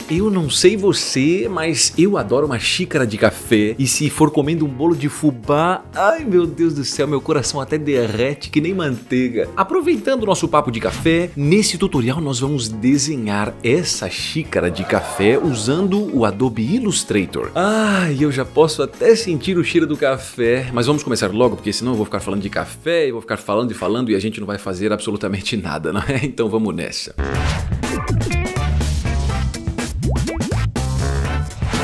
Eu não sei você, mas eu adoro uma xícara de café e se for comendo um bolo de fubá, ai meu Deus do céu, meu coração até derrete que nem manteiga. Aproveitando o nosso papo de café, nesse tutorial nós vamos desenhar essa xícara de café usando o Adobe Illustrator. Ai, eu já posso até sentir o cheiro do café, mas vamos começar logo porque senão eu vou ficar falando de café e vou ficar falando e a gente não vai fazer absolutamente nada, não é? Então vamos nessa.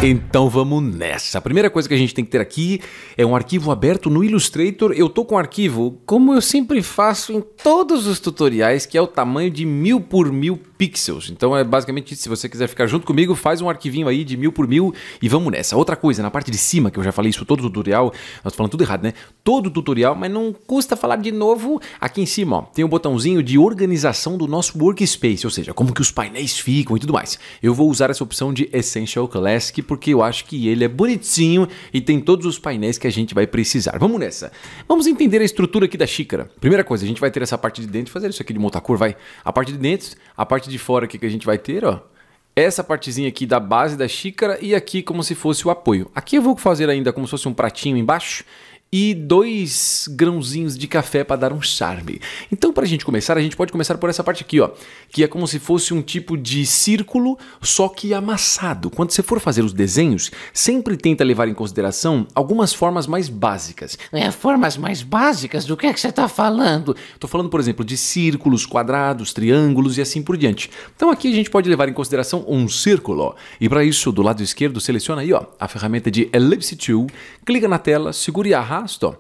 Então vamos nessa. A primeira coisa que a gente tem que ter aqui é um arquivo aberto no Illustrator. Eu tô com um arquivo, como eu sempre faço em todos os tutoriais, que é o tamanho de 1000 por 1000 pixels. Então é basicamente isso. Se você quiser ficar junto comigo, faz um arquivinho aí de 1000 por 1000 e vamos nessa. Outra coisa, na parte de cima, que eu já falei isso todo tutorial, nós tô falando tudo errado, né? Todo tutorial, mas não custa falar de novo. Aqui em cima, ó, tem um botãozinho de organização do nosso workspace, ou seja, como que os painéis ficam e tudo mais. Eu vou usar essa opção de Essential Classic porque eu acho que ele é bonitinho e tem todos os painéis que a gente vai precisar. Vamos nessa. Vamos entender a estrutura aqui da xícara. Primeira coisa, a gente vai ter essa parte de dentro, fazer isso aqui de montar cor, vai. A parte de dentro, a parte de fora aqui que a gente vai ter, ó. Essa partezinha aqui da base da xícara e aqui como se fosse o apoio. Aqui eu vou fazer ainda como se fosse um pratinho embaixo e 2 grãozinhos de café para dar um charme. Então, para a gente começar, a gente pode começar por essa parte aqui, ó, que é como se fosse um tipo de círculo, só que amassado. Quando você for fazer os desenhos, sempre tenta levar em consideração algumas formas mais básicas. Formas mais básicas? Do que é que você está falando? Estou falando, por exemplo, de círculos, quadrados, triângulos e assim por diante. Então, aqui a gente pode levar em consideração um círculo, ó. E para isso, do lado esquerdo, seleciona aí, ó, a ferramenta de Ellipse Tool, clica na tela, segura e arrasta, ó,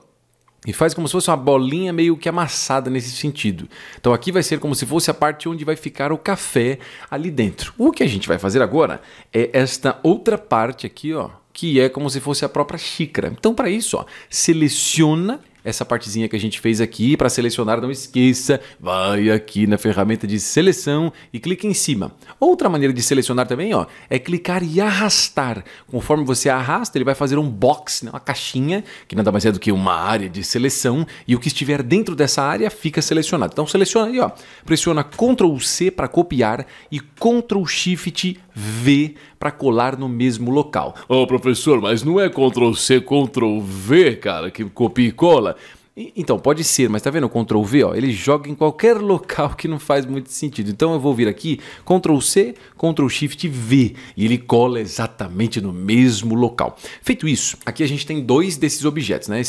e faz como se fosse uma bolinha meio que amassada nesse sentido. Então aqui vai ser como se fosse a parte onde vai ficar o café ali dentro. O que a gente vai fazer agora é esta outra parte aqui, ó, que é como se fosse a própria xícara. Então para isso, ó, seleciona essa partezinha que a gente fez aqui. Para selecionar, não esqueça, vai aqui na ferramenta de seleção e clica em cima. Outra maneira de selecionar também, ó, é clicar e arrastar. Conforme você arrasta, ele vai fazer um box, né, uma caixinha, que nada mais é do que uma área de seleção, e o que estiver dentro dessa área fica selecionado. Então seleciona aí, ó, pressiona Ctrl C para copiar e Ctrl Shift V para colar no mesmo local. Ô, professor, mas não é Ctrl C, Ctrl V, cara, que copia e cola? Então, pode ser, mas tá vendo o Ctrl V, ó, ele joga em qualquer local que não faz muito sentido. Então eu vou vir aqui, Ctrl C, Ctrl Shift V, e ele cola exatamente no mesmo local. Feito isso, aqui a gente tem 2 desses objetos, né?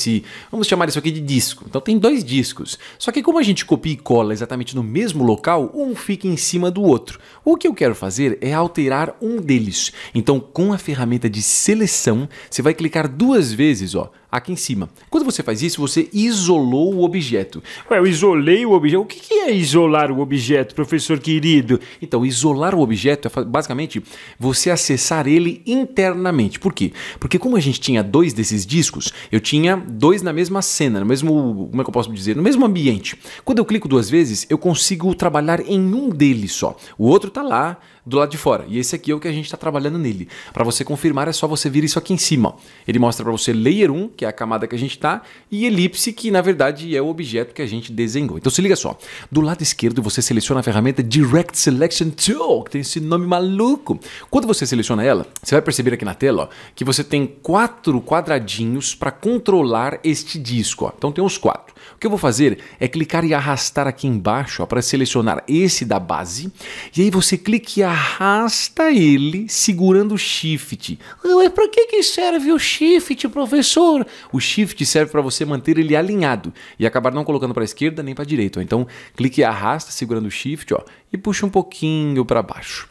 Vamos chamar isso aqui de disco. Então tem 2 discos. Só que como a gente copia e cola exatamente no mesmo local, um fica em cima do outro. O que eu quero fazer é alterar um deles. Então, com a ferramenta de seleção, você vai clicar 2 vezes, ó, aqui em cima. Quando você faz isso, você isolou o objeto. Ué, eu isolei o objeto? O que é isolar o objeto, professor querido? Então, isolar o objeto é basicamente você acessar ele internamente. Por quê? Porque como a gente tinha 2 desses discos, eu tinha 2 na mesma cena, no mesmo, como é que eu posso dizer? No mesmo ambiente. Quando eu clico 2 vezes, eu consigo trabalhar em um deles só. O outro tá lá do lado de fora. E esse aqui é o que a gente está trabalhando nele. Para você confirmar, é só você vir isso aqui em cima, ó. Ele mostra para você Layer 1, que é a camada que a gente está, e Elipse, que na verdade é o objeto que a gente desenhou. Então se liga só. Do lado esquerdo você seleciona a ferramenta Direct Selection Tool, que tem esse nome maluco. Quando você seleciona ela, você vai perceber aqui na tela, ó, que você tem 4 quadradinhos para controlar este disco, ó. Então tem os 4. O que eu vou fazer é clicar e arrastar aqui embaixo para selecionar esse da base, e aí você clica e arrasta ele segurando o Shift. Mas para que serve o Shift, professor? O Shift serve para você manter ele alinhado e acabar não colocando para a esquerda nem para a direita. Então clique e arrasta segurando o Shift, ó, e puxa um pouquinho para baixo.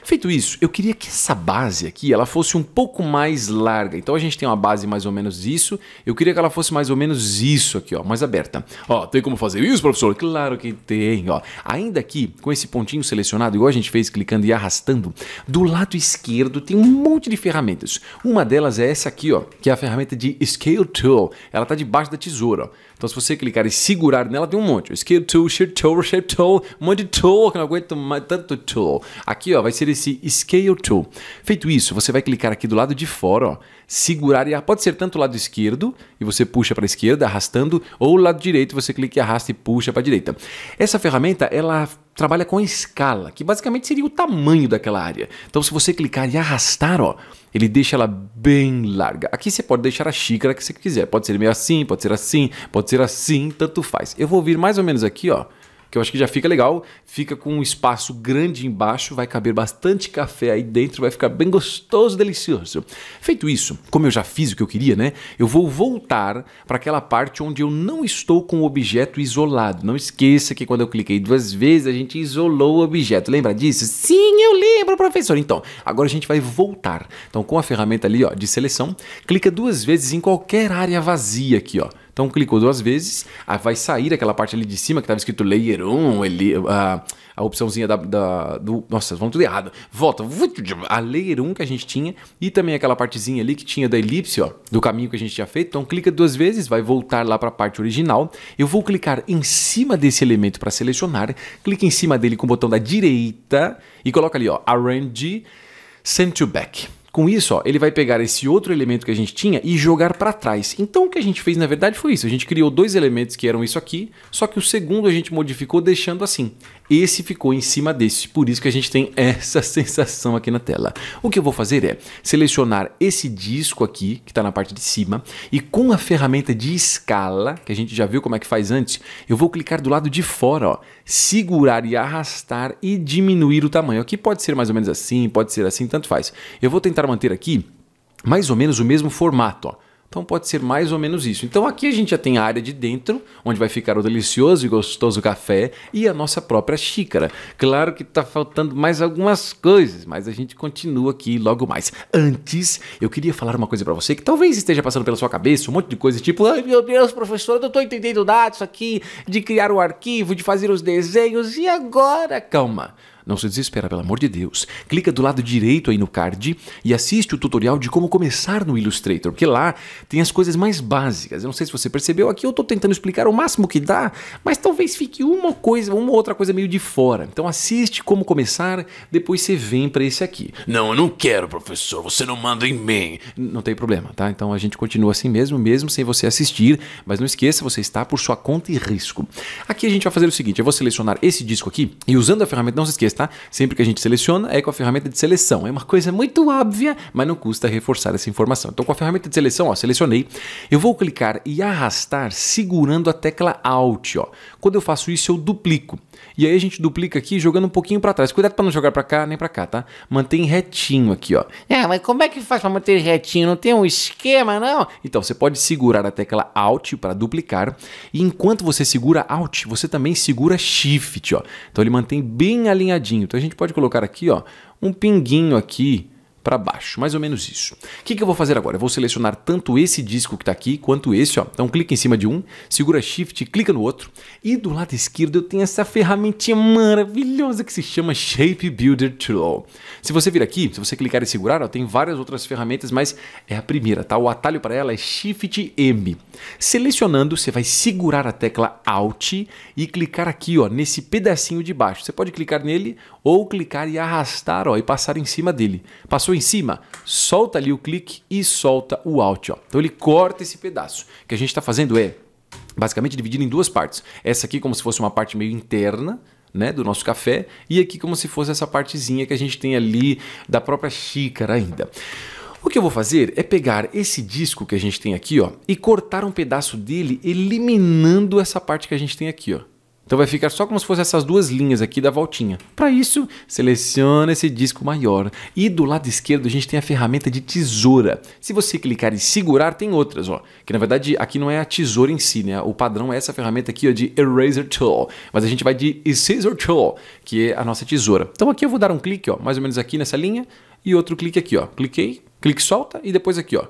Feito isso, eu queria que essa base aqui ela fosse um pouco mais larga. Então a gente tem uma base mais ou menos isso. Eu queria que ela fosse mais ou menos isso aqui, ó, mais aberta. Ó, tem como fazer isso, professor? Claro que tem, ó. Ainda aqui, com esse pontinho selecionado, igual a gente fez clicando e arrastando, do lado esquerdo tem um monte de ferramentas. Uma delas é essa aqui, ó, que é a ferramenta de Scale Tool. Ela tá debaixo da tesoura, ó. Então se você clicar e segurar nela, tem um monte. Scale Tool, Shape Tool, Shape Tool, um monte de tool, que não aguento mais tanto tool. Aqui, ó, vai ser esse Scale Tool. Feito isso, você vai clicar aqui do lado de fora, ó, segurar, e pode ser tanto o lado esquerdo, e você puxa para a esquerda, arrastando, ou o lado direito, você clica e arrasta e puxa para a direita. Essa ferramenta, ela trabalha com a escala, que basicamente seria o tamanho daquela área. Então, se você clicar e arrastar, ó, ele deixa ela bem larga. Aqui você pode deixar a xícara que você quiser. Pode ser meio assim, pode ser assim, pode ser assim, tanto faz. Eu vou vir mais ou menos aqui, ó, que eu acho que já fica legal, fica com um espaço grande embaixo, vai caber bastante café aí dentro, vai ficar bem gostoso, delicioso. Feito isso, como eu já fiz o que eu queria, né? Eu vou voltar para aquela parte onde eu não estou com o objeto isolado. Não esqueça que quando eu cliquei 2 vezes, a gente isolou o objeto. Lembra disso? Sim, eu lembro, professor. Então, agora a gente vai voltar. Então, com a ferramenta ali, ó, de seleção, clica 2 vezes em qualquer área vazia aqui, ó. Então, clicou 2 vezes, vai sair aquela parte ali de cima que estava escrito Layer 1, a opçãozinha do... Nossa, vamos tudo errado. Volta, a Layer 1 que a gente tinha e também aquela partezinha ali que tinha da elipse, ó, do caminho que a gente tinha feito. Então, clica 2 vezes, vai voltar lá para a parte original. Eu vou clicar em cima desse elemento para selecionar, clica em cima dele com o botão da direita e coloca ali, ó, Arrange, Send to Back. Com isso, ó, ele vai pegar esse outro elemento que a gente tinha e jogar para trás. Então o que a gente fez na verdade foi isso. A gente criou 2 elementos que eram isso aqui, só que o segundo a gente modificou deixando assim. Esse ficou em cima desse, por isso que a gente tem essa sensação aqui na tela. O que eu vou fazer é selecionar esse disco aqui, que está na parte de cima, e com a ferramenta de escala, que a gente já viu como é que faz antes, eu vou clicar do lado de fora, ó, segurar e arrastar e diminuir o tamanho. Aqui pode ser mais ou menos assim, pode ser assim, tanto faz. Eu vou tentar manter aqui mais ou menos o mesmo formato, ó. Então pode ser mais ou menos isso. Então aqui a gente já tem a área de dentro, onde vai ficar o delicioso e gostoso café e a nossa própria xícara. Claro que está faltando mais algumas coisas, mas a gente continua aqui logo mais. Antes, eu queria falar uma coisa para você que talvez esteja passando pela sua cabeça, um monte de coisa tipo, ai meu Deus, professor, eu não estou entendendo nada disso aqui, de criar o arquivo, de fazer os desenhos, e agora? Calma. Não se desespera, pelo amor de Deus. Clica do lado direito aí no card e assiste o tutorial de como começar no Illustrator, porque lá tem as coisas mais básicas. Eu não sei se você percebeu, aqui eu estou tentando explicar o máximo que dá, mas talvez fique uma outra coisa meio de fora. Então assiste como começar, depois você vem para esse aqui. Não, eu não quero, professor, você não manda em mim. Não tem problema, tá? Então a gente continua assim mesmo sem você assistir, mas não esqueça, você está por sua conta e risco. Aqui a gente vai fazer o seguinte, eu vou selecionar esse disco aqui e usando a ferramenta, não se esqueça, tá? Sempre que a gente seleciona é com a ferramenta de seleção. É uma coisa muito óbvia, mas não custa reforçar essa informação. Então com a ferramenta de seleção, ó, selecionei, eu vou clicar e arrastar segurando a tecla Alt, ó. Quando eu faço isso, eu duplico. E aí a gente duplica aqui jogando um pouquinho para trás. Cuidado para não jogar para cá nem para cá, tá? Mantém retinho aqui, ó. Mas como é que faz para manter retinho? Não tem um esquema, não? Então, você pode segurar a tecla Alt para duplicar. E enquanto você segura Alt, você também segura Shift, ó. Então ele mantém bem alinhadinho. Então a gente pode colocar aqui, ó, um pinguinho aqui para baixo, mais ou menos isso. O que eu vou fazer agora? Eu vou selecionar tanto esse disco que está aqui, quanto esse, ó. Então clica em cima de um, segura Shift, clica no outro, e do lado esquerdo eu tenho essa ferramentinha maravilhosa que se chama Shape Builder Tool. Se você vir aqui, se você clicar e segurar, ó, tem várias outras ferramentas, mas é a primeira, tá? O atalho para ela é Shift M. Selecionando, você vai segurar a tecla Alt e clicar aqui, ó, nesse pedacinho de baixo. Você pode clicar nele ou clicar e arrastar, ó, e passar em cima dele. Passou em cima, solta ali o clique e solta o Alt, ó. Então ele corta esse pedaço. O que a gente está fazendo é basicamente dividido em 2 partes. Essa aqui como se fosse uma parte meio interna, né, do nosso café, e aqui como se fosse essa partezinha que a gente tem ali da própria xícara ainda. O que eu vou fazer é pegar esse disco que a gente tem aqui, ó, e cortar um pedaço dele eliminando essa parte que a gente tem aqui, ó. Então vai ficar só como se fossem essas 2 linhas aqui da voltinha. Para isso, seleciona esse disco maior. E do lado esquerdo a gente tem a ferramenta de tesoura. Se você clicar e segurar, tem outras, ó. Que na verdade aqui não é a tesoura em si, né? O padrão é essa ferramenta aqui, ó, de Eraser Tool. Mas a gente vai de Scissor Tool, que é a nossa tesoura. Então aqui eu vou dar um clique, ó, mais ou menos aqui nessa linha. E outro clique aqui, ó. Cliquei, clique solta e depois aqui, ó.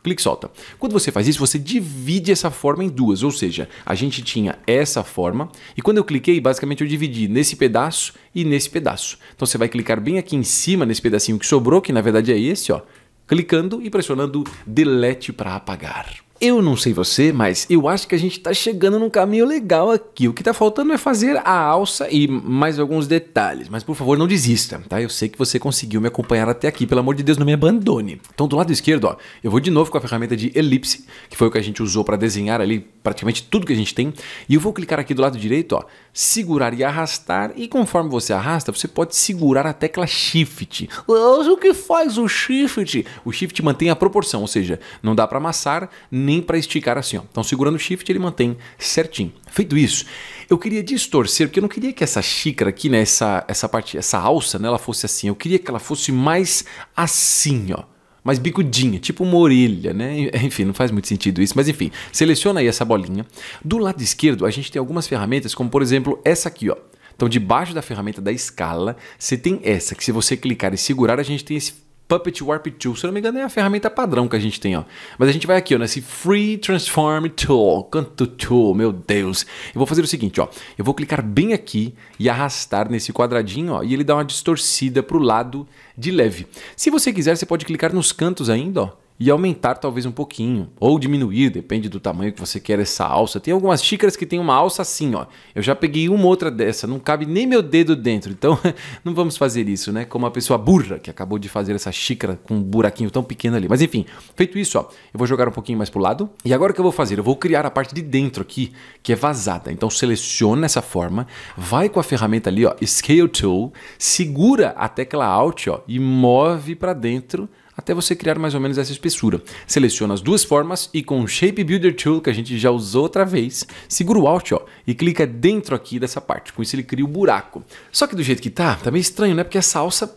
Clique solta. Quando você faz isso, você divide essa forma em 2, ou seja, a gente tinha essa forma e quando eu cliquei, basicamente eu dividi nesse pedaço e nesse pedaço. Então você vai clicar bem aqui em cima nesse pedacinho que sobrou, que na verdade é esse, ó, clicando e pressionando Delete para apagar. Eu não sei você, mas eu acho que a gente tá chegando num caminho legal aqui. O que tá faltando é fazer a alça e mais alguns detalhes. Mas por favor, não desista, tá? Eu sei que você conseguiu me acompanhar até aqui. Pelo amor de Deus, não me abandone. Então do lado esquerdo, ó, eu vou de novo com a ferramenta de elipse, que foi o que a gente usou para desenhar ali praticamente tudo que a gente tem. E eu vou clicar aqui do lado direito, ó, segurar e arrastar. E conforme você arrasta, você pode segurar a tecla Shift. Mas o que faz o Shift? O Shift mantém a proporção, ou seja, não dá para amassar nem para esticar assim, ó. Então segurando o Shift ele mantém certinho. Feito isso, eu queria distorcer, porque eu não queria que essa xícara aqui, né, essa parte, essa alça, né, ela fosse assim. Eu queria que ela fosse mais assim, ó. Mais bicudinha, tipo uma orelha, né? Enfim, não faz muito sentido isso, mas enfim, seleciona aí essa bolinha. Do lado esquerdo, a gente tem algumas ferramentas, como por exemplo essa aqui, ó. Então, debaixo da ferramenta da escala, você tem essa, que se você clicar e segurar, a gente tem esse Puppet Warp Tool. Se eu não me engano, é a ferramenta padrão que a gente tem, ó. Mas a gente vai aqui, ó, nesse Free Transform Tool. Quanto tool, meu Deus. Eu vou fazer o seguinte, ó. Eu vou clicar bem aqui e arrastar nesse quadradinho, ó, e ele dá uma distorcida pro lado de leve. Se você quiser, você pode clicar nos cantos ainda, ó, e aumentar talvez um pouquinho, ou diminuir, depende do tamanho que você quer essa alça. Tem algumas xícaras que tem uma alça assim, ó. Eu já peguei uma outra dessa, não cabe nem meu dedo dentro, então não vamos fazer isso, né? Como uma pessoa burra que acabou de fazer essa xícara com um buraquinho tão pequeno ali. Mas enfim, feito isso, ó, eu vou jogar um pouquinho mais pro lado. E agora o que eu vou fazer? Eu vou criar a parte de dentro aqui, que é vazada. Então seleciona essa forma, vai com a ferramenta ali, ó, Scale Tool, segura a tecla Alt, ó, e move para dentro, até você criar mais ou menos essa espessura. Seleciona as duas formas e com o Shape Builder Tool, que a gente já usou outra vez, segura o Alt, ó, e clica dentro aqui dessa parte. Com isso ele cria o buraco. Só que do jeito que tá meio estranho, né? Porque essa alça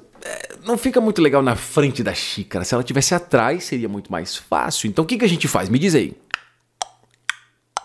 não fica muito legal na frente da xícara. Se ela estivesse atrás, seria muito mais fácil. Então o que a gente faz? Me diz aí.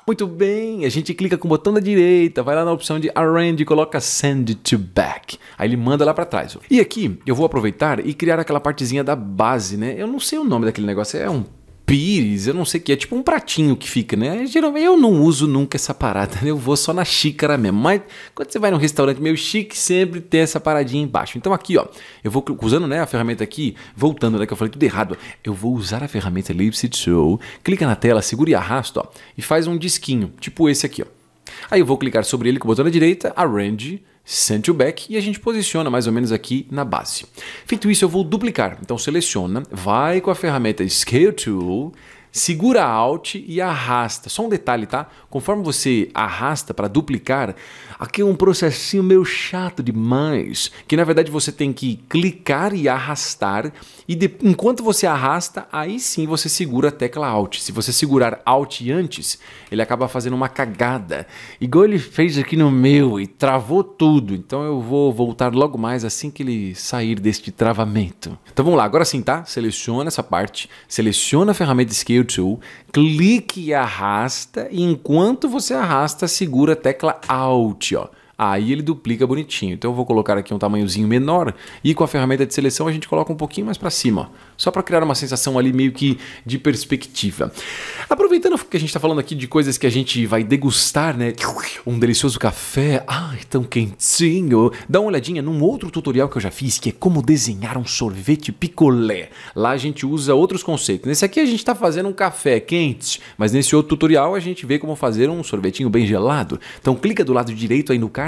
Muito bem, a gente clica com o botão da direita, vai lá na opção de Arrange e coloca Send to Back. Aí ele manda lá para trás. Ó. E aqui eu vou aproveitar e criar aquela partezinha da base, né? Eu não sei o nome daquele negócio, é um pires, eu não sei o que, é tipo um pratinho que fica, né? Geralmente eu não uso nunca essa parada, né? Eu vou só na xícara mesmo. Mas quando você vai num restaurante meio chique, sempre tem essa paradinha embaixo. Então aqui, ó, eu vou usando, né, a ferramenta aqui, voltando, né, que eu falei tudo errado. Eu vou usar a ferramenta Ellipse Tool, clica na tela, segura e arrasta, ó, e faz um disquinho, tipo esse aqui, ó. Aí eu vou clicar sobre ele com o botão da direita, Arrange, Send to Back, e a gente posiciona mais ou menos aqui na base. Feito isso, eu vou duplicar. Então seleciona, vai com a ferramenta Scale Tool, segura Alt e arrasta. Só um detalhe, tá? Conforme você arrasta para duplicar, aqui é um processinho meio chato demais, que na verdade você tem que clicar e arrastar, e enquanto você arrasta, aí sim você segura a tecla Alt. Se você segurar Alt antes, ele acaba fazendo uma cagada, igual ele fez aqui no meu e travou tudo. Então eu vou voltar logo mais assim que ele sair deste travamento. Então vamos lá, agora sim, tá? Seleciona essa parte, seleciona a ferramenta Scale Tool, clique e arrasta, e enquanto você arrasta, segura a tecla Alt, ó. Aí ele duplica bonitinho. Então eu vou colocar aqui um tamanhozinho menor e com a ferramenta de seleção a gente coloca um pouquinho mais para cima, ó, só para criar uma sensação ali meio que de perspectiva. Aproveitando que a gente está falando aqui de coisas que a gente vai degustar, né? Um delicioso café, ai, tão quentinho. Dá uma olhadinha num outro tutorial que eu já fiz, que é como desenhar um sorvete picolé. Lá a gente usa outros conceitos. Nesse aqui a gente está fazendo um café quente, mas nesse outro tutorial a gente vê como fazer um sorvetinho bem gelado. Então clica do lado direito aí no card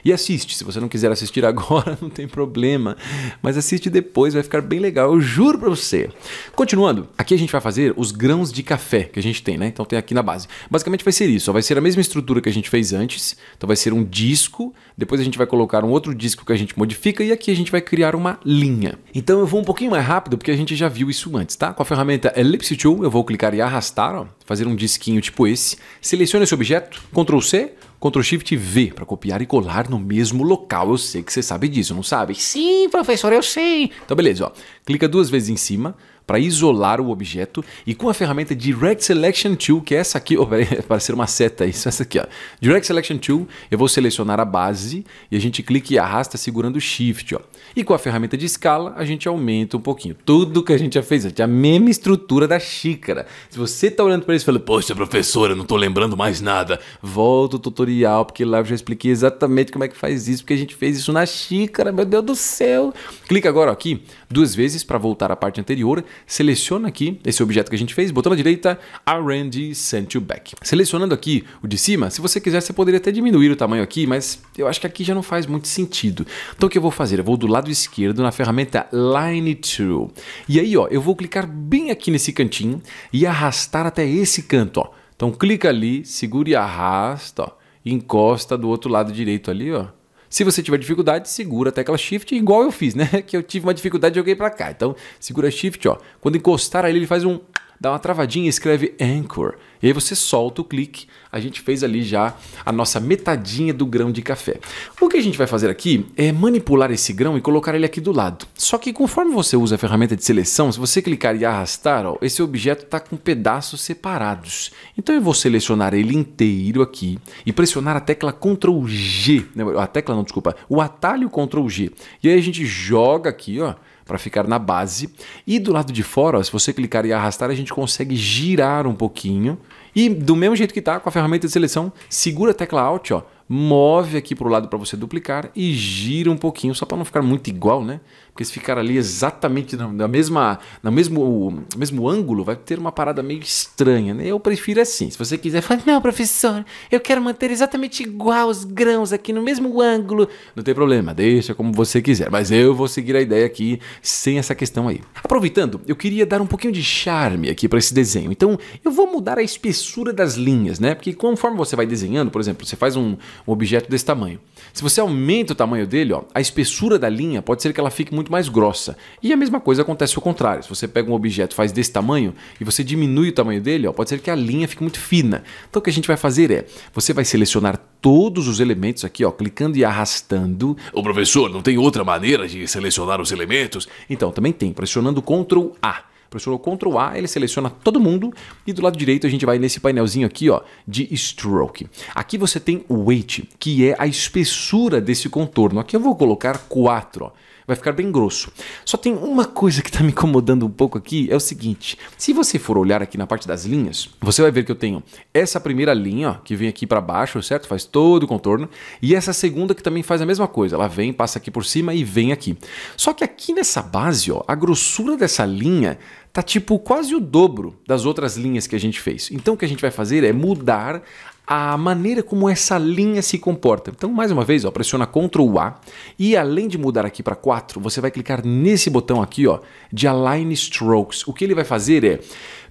e assiste. Se você não quiser assistir agora, não tem problema, mas assiste depois, vai ficar bem legal, eu juro pra você. Continuando, aqui a gente vai fazer os grãos de café que a gente tem, né? Então tem aqui na base. Basicamente vai ser isso, ó, vai ser a mesma estrutura que a gente fez antes. Então vai ser um disco, depois a gente vai colocar um outro disco que a gente modifica e aqui a gente vai criar uma linha. Então eu vou um pouquinho mais rápido porque a gente já viu isso antes, tá? Com a ferramenta Ellipse Tool, eu vou clicar e arrastar, ó, fazer um disquinho tipo esse. Selecione esse objeto, Ctrl C, Ctrl Shift V para copiar e colar no mesmo local. Eu sei que você sabe disso, não sabe? Sim, professor, eu sei. Então beleza, ó. Clica duas vezes em cima para isolar o objeto e com a ferramenta Direct Selection Tool, que é essa aqui, vai parecer uma seta isso, essa aqui, ó. Direct Selection Tool, eu vou selecionar a base e a gente clica e arrasta segurando o Shift, ó. E com a ferramenta de escala, a gente aumenta um pouquinho. Tudo que a gente já fez antes, a mesma estrutura da xícara. Se você tá olhando para isso e falando, poxa, professora, eu não tô lembrando mais nada, volta o tutorial, porque lá eu já expliquei exatamente como é que faz isso, porque a gente fez isso na xícara, meu Deus do céu. Clica agora ó, aqui, duas vezes para voltar à parte anterior, seleciona aqui esse objeto que a gente fez, botão à direita, Arrange Send to Back. Selecionando aqui o de cima, se você quiser, você poderia até diminuir o tamanho aqui, mas eu acho que aqui já não faz muito sentido. Então o que eu vou fazer? Eu vou do lado esquerdo na ferramenta Line Tool. E aí, ó, eu vou clicar bem aqui nesse cantinho e arrastar até esse canto, ó. Então clica ali, segura e arrasta, ó, e encosta do outro lado direito ali, ó. Se você tiver dificuldade, segura a tecla Shift, igual eu fiz, né? Que eu tive uma dificuldade e joguei pra cá. Então, segura Shift, ó. Quando encostar ali, ele faz um... dá uma travadinha e escreve Anchor. E aí você solta o clique. A gente fez ali já a nossa metadinha do grão de café. O que a gente vai fazer aqui é manipular esse grão e colocar ele aqui do lado. Só que conforme você usa a ferramenta de seleção, se você clicar e arrastar, ó, esse objeto está com pedaços separados. Então eu vou selecionar ele inteiro aqui e pressionar a tecla Ctrl G. A tecla não, desculpa. O atalho Ctrl G. E aí a gente joga aqui, ó, para ficar na base. E do lado de fora, ó, se você clicar e arrastar, a gente consegue girar um pouquinho. E do mesmo jeito que está com a ferramenta de seleção, segura a tecla Alt, ó, move aqui para o lado para você duplicar e gira um pouquinho, só para não ficar muito igual, né? Porque se ficar ali exatamente no mesmo ângulo, vai ter uma parada meio estranha, né? Eu prefiro assim. Se você quiser falar, Não, professor, eu quero manter exatamente igual os grãos aqui no mesmo ângulo. não tem problema, deixa como você quiser. Mas eu vou seguir a ideia aqui sem essa questão aí. Aproveitando, eu queria dar um pouquinho de charme aqui para esse desenho. Então, eu vou mudar a espessura das linhas, né? Porque conforme você vai desenhando, por exemplo, você faz um objeto desse tamanho. Se você aumenta o tamanho dele, ó, a espessura da linha pode ser que ela fique muito mais grossa. E a mesma coisa acontece ao contrário. Se você pega um objeto e faz desse tamanho e você diminui o tamanho dele, ó, pode ser que a linha fique muito fina. Então o que a gente vai fazer é, você vai selecionar todos os elementos aqui, ó, clicando e arrastando. Ô professor, não tem outra maneira de selecionar os elementos? Então, também tem, pressionando Ctrl A. Pressionou Ctrl A, ele seleciona todo mundo e do lado direito a gente vai nesse painelzinho aqui, ó, de Stroke. Aqui você tem o Weight, que é a espessura desse contorno. Aqui eu vou colocar 4, ó. Vai ficar bem grosso. Só tem uma coisa que está me incomodando um pouco aqui, é o seguinte. Se você for olhar aqui na parte das linhas, você vai ver que eu tenho essa primeira linha, ó, que vem aqui para baixo, certo? Faz todo o contorno. E essa segunda que também faz a mesma coisa. Ela vem, passa aqui por cima e vem aqui. Só que aqui nessa base, ó, a grossura dessa linha tá tipo quase o dobro das outras linhas que a gente fez. Então o que a gente vai fazer é mudar a maneira como essa linha se comporta. Então, mais uma vez, ó, pressiona Ctrl A e além de mudar aqui para 4, você vai clicar nesse botão aqui, ó, de Align Strokes. O que ele vai fazer é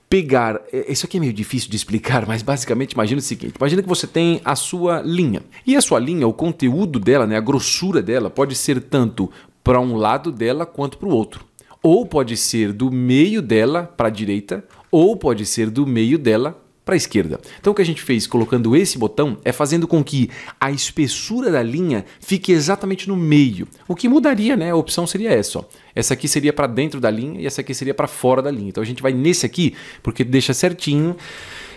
pegar... Isso aqui é meio difícil de explicar, mas basicamente imagina o seguinte. Imagina que você tem a sua linha. E a sua linha, o conteúdo dela, né, a grossura dela, pode ser tanto para um lado dela quanto para o outro. Ou pode ser do meio dela para a direita, ou pode ser do meio dela para a esquerda. Então o que a gente fez colocando esse botão é fazendo com que a espessura da linha fique exatamente no meio. O que mudaria, né? A opção seria essa, ó. Essa aqui seria para dentro da linha e essa aqui seria para fora da linha. Então a gente vai nesse aqui porque deixa certinho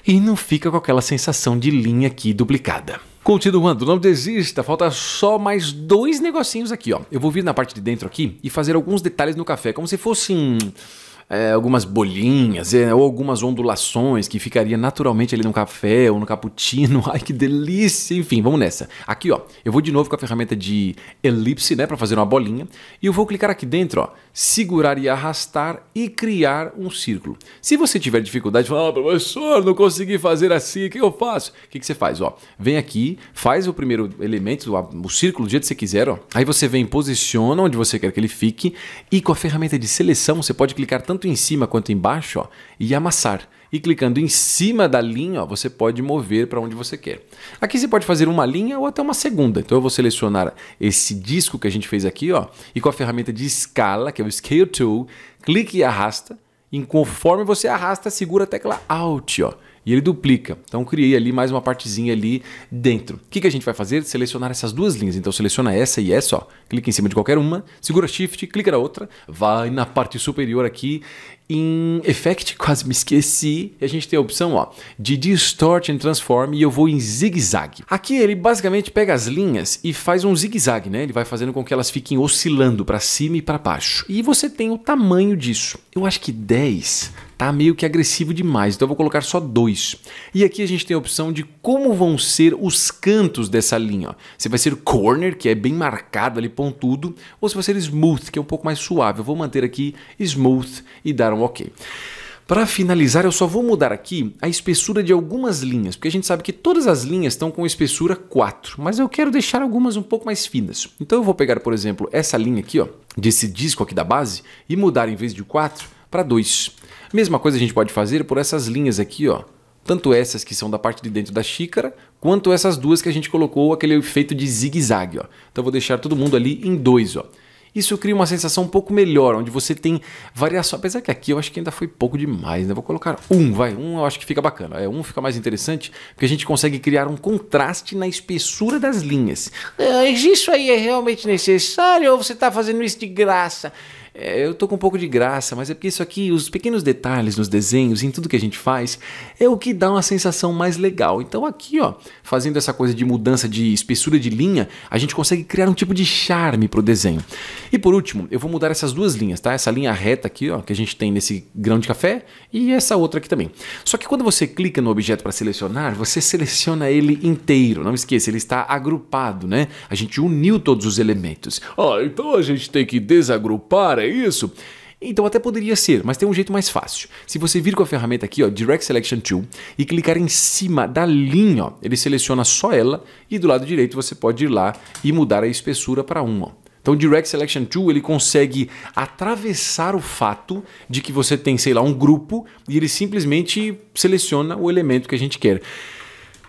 e não fica com aquela sensação de linha aqui duplicada. Continuando, não desista, falta só mais 2 negocinhos aqui, ó. Eu vou vir na parte de dentro aqui e fazer alguns detalhes no café, como se fossem algumas bolinhas ou algumas ondulações que ficaria naturalmente ali no café ou no cappuccino. Ai, que delícia! Enfim, vamos nessa. Aqui, ó, eu vou de novo com a ferramenta de elipse, né, para fazer uma bolinha. E eu vou clicar aqui dentro, ó, segurar e arrastar e criar um círculo. Se você tiver dificuldade, fala, professor, não consegui fazer assim, o que eu faço? O que você faz? Ó, vem aqui, faz o primeiro elemento, o círculo do jeito que você quiser, ó. Aí você vem, posiciona onde você quer que ele fique e com a ferramenta de seleção você pode clicar tanto em cima quanto embaixo, ó, e amassar. E clicando em cima da linha, ó, você pode mover para onde você quer. Aqui você pode fazer uma linha ou até uma segunda. Então eu vou selecionar esse disco que a gente fez aqui, ó, e com a ferramenta de escala, que é o Scale Tool, clique e arrasta. E conforme você arrasta, segura a tecla Alt, ó, e ele duplica. Então criei ali mais uma partezinha ali dentro. O que a gente vai fazer? Selecionar essas duas linhas. Então seleciona essa e essa, ó. Clica em cima de qualquer uma, segura Shift, clica na outra, vai na parte superior aqui em Effect, quase me esqueci. E a gente tem a opção, ó, de Distort and Transform e eu vou em zigue-zague. Aqui ele basicamente pega as linhas e faz um zigue-zague, né? Ele vai fazendo com que elas fiquem oscilando para cima e para baixo. E você tem o tamanho disso. Eu acho que 10 tá meio que agressivo demais, então eu vou colocar só 2. E aqui a gente tem a opção de como vão ser os cantos dessa linha. Ó. Se vai ser corner, que é bem marcado ali, pontudo, ou se vai ser smooth, que é um pouco mais suave. Eu vou manter aqui smooth e dar um ok. Para finalizar, eu só vou mudar aqui a espessura de algumas linhas, porque a gente sabe que todas as linhas estão com espessura 4, mas eu quero deixar algumas um pouco mais finas. Então eu vou pegar, por exemplo, essa linha aqui, ó, desse disco aqui da base, e mudar em vez de 4 para 2. Mesma coisa a gente pode fazer por essas linhas aqui, ó, tanto essas que são da parte de dentro da xícara, quanto essas duas que a gente colocou aquele efeito de zigue-zague. Então eu vou deixar todo mundo ali em 2, ó. Isso cria uma sensação um pouco melhor, onde você tem variação. Apesar que aqui eu acho que ainda foi pouco demais, né? Vou colocar 1, vai. 1 eu acho que fica bacana. 1 fica mais interessante, porque a gente consegue criar um contraste na espessura das linhas. Isso aí é realmente necessário ou você está fazendo isso de graça? Eu tô com um pouco de graça, mas é porque isso aqui, os pequenos detalhes nos desenhos, em tudo que a gente faz, é o que dá uma sensação mais legal. Então aqui, ó, fazendo essa coisa de mudança de espessura de linha, a gente consegue criar um tipo de charme pro desenho. E por último, eu vou mudar essas duas linhas, tá? Essa linha reta aqui, ó, que a gente tem nesse grão de café, e essa outra aqui também. Só que quando você clica no objeto para selecionar, você seleciona ele inteiro. Não esqueça, ele está agrupado, né? A gente uniu todos os elementos. Então a gente tem que desagrupar, é isso? Então até poderia ser, mas tem um jeito mais fácil. Se você vir com a ferramenta aqui, ó, Direct Selection Tool, e clicar em cima da linha, ó, ele seleciona só ela, e do lado direito você pode ir lá e mudar a espessura para 1, ó. Então o Direct Selection Tool, ele consegue atravessar o fato de que você tem, sei lá, um grupo, e ele simplesmente seleciona o elemento que a gente quer.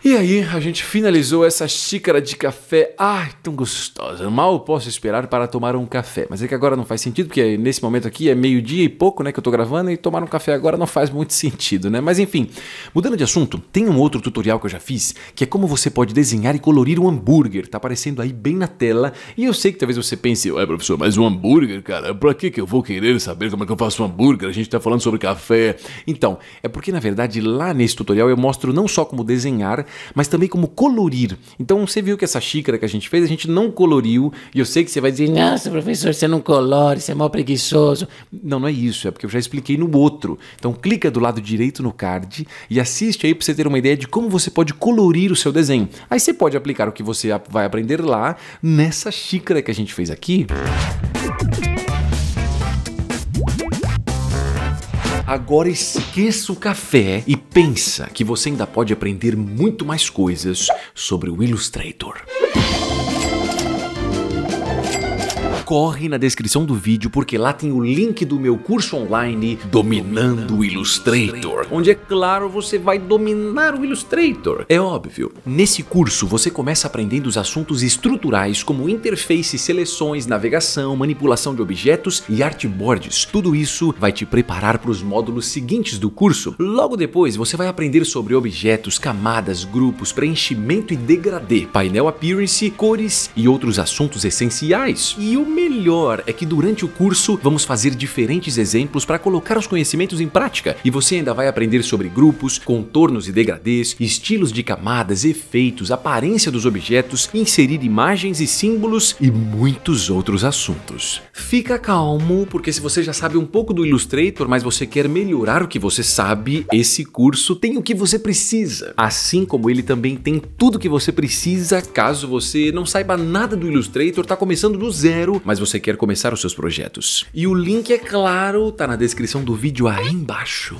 E aí, a gente finalizou essa xícara de café. Ai, tão gostosa. Mal posso esperar para tomar um café. Mas é que agora não faz sentido, porque nesse momento aqui é meio-dia e pouco, né, que eu tô gravando, e tomar um café agora não faz muito sentido, né? Mas enfim, mudando de assunto, tem um outro tutorial que eu já fiz, que é como você pode desenhar e colorir um hambúrguer. Tá aparecendo aí bem na tela. E eu sei que talvez você pense, ué, professor, mas um hambúrguer, cara, pra que eu vou querer saber como é que eu faço um hambúrguer? A gente tá falando sobre café. Então, é porque na verdade lá nesse tutorial eu mostro não só como desenhar, mas também como colorir. Então você viu que essa xícara que a gente fez, a gente não coloriu, e eu sei que você vai dizer, nossa, professor, você não colore, você é mó preguiçoso. Não, não é isso, é porque eu já expliquei no outro. Então clica do lado direito no card e assiste aí para você ter uma ideia de como você pode colorir o seu desenho. Aí você pode aplicar o que você vai aprender lá nessa xícara que a gente fez aqui. Agora esqueça o café e pensa que você ainda pode aprender muito mais coisas sobre o Illustrator. Corre na descrição do vídeo porque lá tem o link do meu curso online Dominando o Illustrator, onde é claro você vai dominar o Illustrator. É óbvio. Nesse curso você começa aprendendo os assuntos estruturais como interface, seleções, navegação, manipulação de objetos e artboards. Tudo isso vai te preparar para os módulos seguintes do curso. Logo depois você vai aprender sobre objetos, camadas, grupos, preenchimento e degradê, painel appearance, cores e outros assuntos essenciais. E o melhor é que durante o curso vamos fazer diferentes exemplos para colocar os conhecimentos em prática e você ainda vai aprender sobre grupos, contornos e degradês, estilos de camadas, efeitos, aparência dos objetos, inserir imagens e símbolos e muitos outros assuntos. Fica calmo, porque se você já sabe um pouco do Illustrator, mas você quer melhorar o que você sabe, esse curso tem o que você precisa. Assim como ele também tem tudo que você precisa caso você não saiba nada do Illustrator, tá começando do zero, mas você quer começar os seus projetos. E o link, é claro, tá na descrição do vídeo aí embaixo.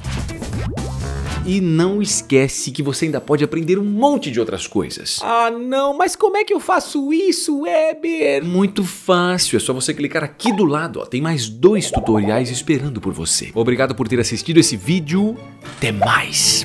E não esquece que você ainda pode aprender um monte de outras coisas. Ah não, mas como é que eu faço isso, Weber? Muito fácil, é só você clicar aqui do lado, ó, tem mais 2 tutoriais esperando por você. Obrigado por ter assistido esse vídeo, até mais!